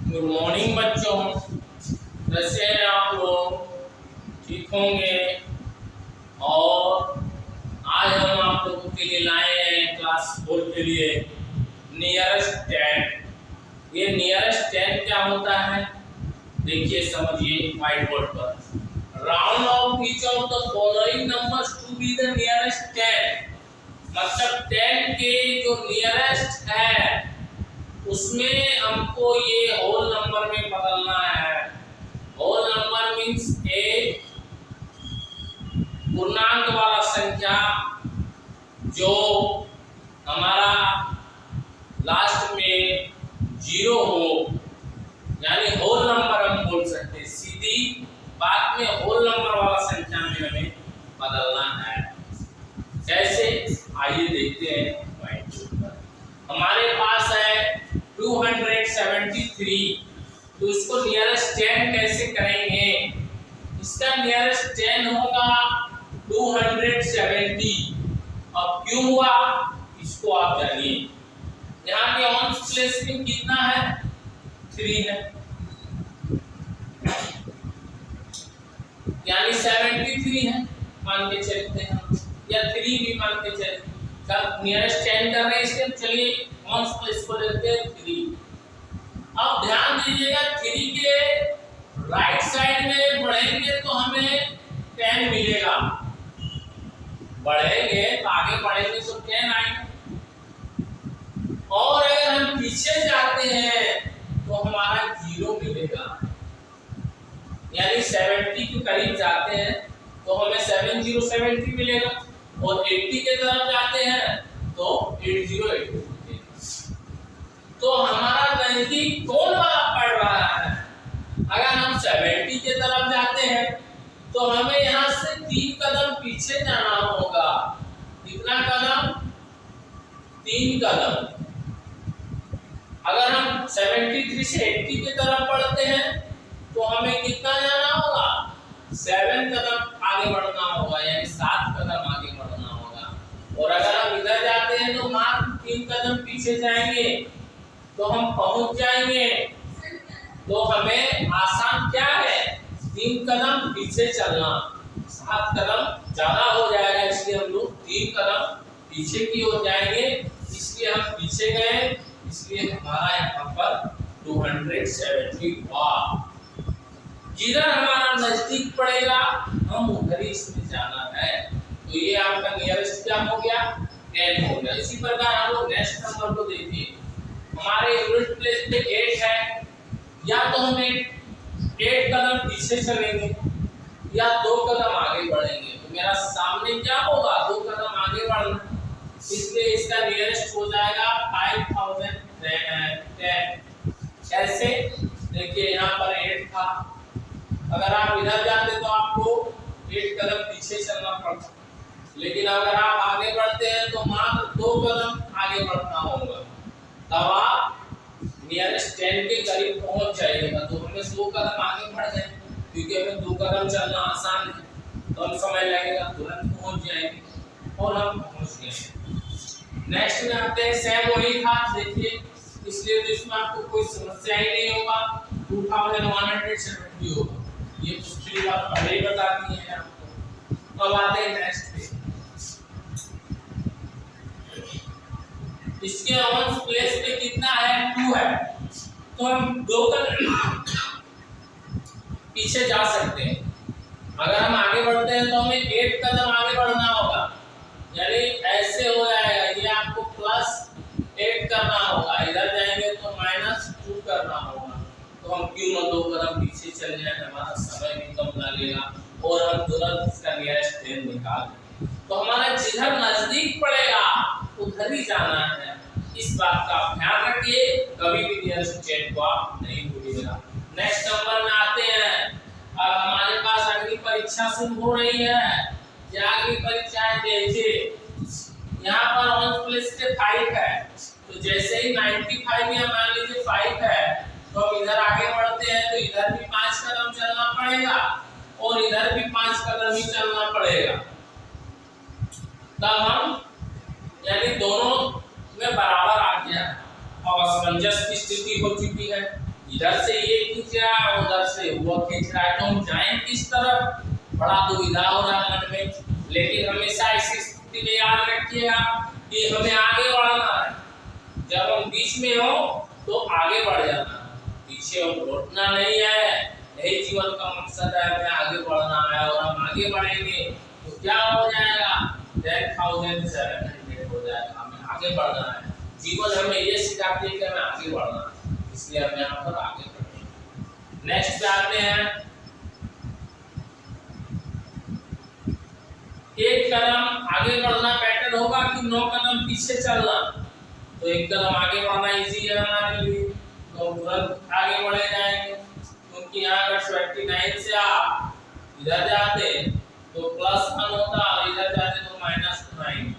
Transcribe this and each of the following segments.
Good morning बच्चों, कैसे हैं आप लोग? ठीक होंगे। और आज हम आप लोगों के लिए लाए हैं क्लास 4 के लिए नियरेस्ट 10। ये नियरेस्ट 10 क्या होता है? देखिए, समझिए व्हाइट बोर्ड पर। Round off each of the following numbers to be the nearest 10। मतलब 10 के जो नियरेस्ट है उसमें हमको ये होल नंबर में बदलना है। होल नंबर मीन्स एक पूर्णांक वाला संख्या जो हमारा लास्ट में 0 हो, यानी होल नंबर हम बोल सकते हैं। सीधी बात में होल नंबर वाला संख्या में हमें बदलना है। कैसे, आइए देखते हैं। हमारे पास है 273, तो इसको नियरेस्ट 10 कैसे करेंगे? इसका नियरेस्ट 10 होगा 270। अब क्यों हुआ इसको आप जानिए। यहाँ के ऑन्स प्लेस में कितना है? 3 है, यानी 73 है मान के चलते हैं हम, या 3 भी मान के चलते। जब नियरेस्ट 10 कर रहे हैं इसके, चलिए ऑन्स प्लेस को लेते हैं 3। अब ध्यान दीजिएगा, 3 के राइट साइड में बढ़ेंगे तो हमें 10 मिलेगा। बढ़ेंगे तो आगे बढ़ेंगे तो 10 आएंगे। और अगर हम पीछे जाते हैं तो हमारा 0 मिलेगा, यानी 70 के करीब जाते हैं तो हमें 70 मिलेगा। और 80 के तरफ जाते हैं तो 80 मिलेगा। तो हमारा नजदीक कौन वाला पड़ रहा है? अगर हम 70 के तरफ जाते हैं तो हमें यहाँ से 3 कदम पीछे जाना होगा। कितना कदम? 3 कदम। अगर हम 73 से 80 की तरफ बढ़ते हैं तो हमें कितना जाना होगा? 7 कदम आगे बढ़ना होगा, यानी 7 कदम आगे बढ़ना होगा। और अगर हम इधर जाते हैं तो मात्र 3 कदम पीछे जाएंगे तो हम पहुंच जाएंगे। तो हमें आसान क्या है? 3 कदम पीछे चलना। 7 कदम ज्यादा हो जाएगा, इसलिए हम लोग 3 कदम पीछे की ओर जाएंगे। इसलिए हम पीछे गए, इसलिए हमारा यहाँ पर 270 हुआ। जिधर हमारा नजदीक पड़ेगा हम उधर ही इसमें जाना है। तो ये आपका नियरेस्ट क्या हो गया? 10 हो गया। इसी प्रकार हम लोग नेक्स्ट नंबर को देखिए। हमारे यूनिट प्लेस पे 8 है, या तो हम 8 कदम पीछे चलेंगे या 2 कदम आगे बढ़ेंगे। तो मेरा सामने क्या होगा? 2 कदम आगे बढ़ना, इसलिए इसका नियरेस्ट हो जाएगा 5010। कैसे? देखिए, यहाँ पर 8 था, अगर आप इधर जाते तो आपको 8 कदम पीछे चलना पड़ता, लेकिन अगर आप आगे बढ़ते हैं तो मात्र 2 कदम आगे बढ़ना होगा। तब आप नियरेस्ट 10 के करीब पहुंच जाइएगा। तो हमें 2 कदम आगे बढ़ गए, क्योंकि हमें 2 कदम चलना आसान है, तो हम समय लगेगा, तुरंत पहुंच जाएंगे। और हम पहुंच गए। नेक्स्ट में आते हैं, सेम वही था, देखिए, इसलिए तो इसमें आपको कोई समस्या ही नहीं होगा। 2170 होगा, ये दूसरी बात पहले ही बता दी है आपको। अब आते हैं नेक्स्ट पे। इसके ऑन प्लेस पे कितना है? 2 है, तो हम 2 कदम पीछे जा सकते हैं। अगर हम आगे बढ़ते हैं तो हमें 8 कदम आगे बढ़ना होगा, यानी ऐसे हो जाएगा। ये आपको +8 करना होगा, इधर जाएंगे तो -2 करना होगा। तो हम क्यों ना 2 कदम पीछे चले जाए, हमारा समय भी कम लगेगा और हम तुरंत इसका नियरेस्ट 10 निकाल लेंगे। तो हमारा जिधर नजदीक पड़ेगा उधर ही जाना है। इस बात का ध्यान रखिए, कभी भी नियरेस्ट 10 को आप नहीं भूलिएगा। नेक्स्ट नंबर में आते हैं। अब हमारे पास अगली परीक्षा शुरू हो रही है। क्या अगली परीक्षाएं? देखिए, यहाँ पर ऑन प्लेस पे 5 है, तो जैसे ही 95 या मान लीजिए 5 है, तो हम इधर आगे बढ़ते हैं तो इधर भी 5 कदम चलना पड़ेगा और इधर भी 5 कदम ही चलना पड़ेगा। तब हम, यानी दोनों में बराबर आ गया, अब असमंजस की स्थिति हो चुकी है। इधर से ये खींच रहा है, उधर से वो खींच रहा है, तो हम जाएं किस तरफ? बड़ा दुविधा हो रहा है मन में। लेकिन हमेशा इसी स्थिति में याद रखिएगा कि हमें आगे बढ़ना है। जब हम बीच में हो तो आगे बढ़ जाना है, पीछे हम लौटना नहीं है। यही जीवन का मकसद है, हमें आगे बढ़ना है। और हम आगे बढ़ेंगे तो क्या हो जाएगा? 10,700 हो जाएगा। हमें आगे बढ़ना है। जीवन हमें ये सिखाती है कि हमें आगे बढ़ना है, इसलिए हम यहाँ पर आगे बढ़ेंगे। नेक्स्ट पे आते हैं। एक कदम आगे बढ़ना बेटर होगा कि 9 कदम पीछे चलना? तो एक कदम आगे बढ़ना इजी है हमारे लिए, तो तुरंत आगे बढ़े जाएंगे। क्योंकि यहाँ अगर 29 से आप इधर जाते तो +1 होता और इधर जाते तो -9।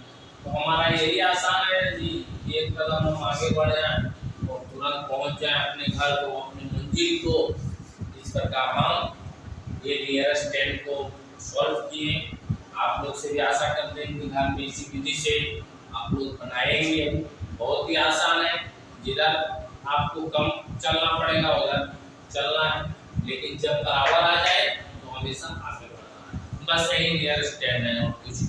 तो हमारा यही आसान है जी, एक कदम हम आगे बढ़ जाएं और तुरंत पहुंच जाएं अपने घर को, अपनी मंजिल को। इस प्रकार हम ये नियरेस्ट 10 को सॉल्व किए। आप लोग से भी आशा करते हैं कि घर में इसी विधि से आप लोग बनाएंगे। बहुत ही आसान है, जिधर आपको कम चलना पड़ेगा उधर चलना है, लेकिन जब बराबर आ जाए तो हमेशा आगे बढ़ना है। बस यही नियरेस्ट 10 है और कुछ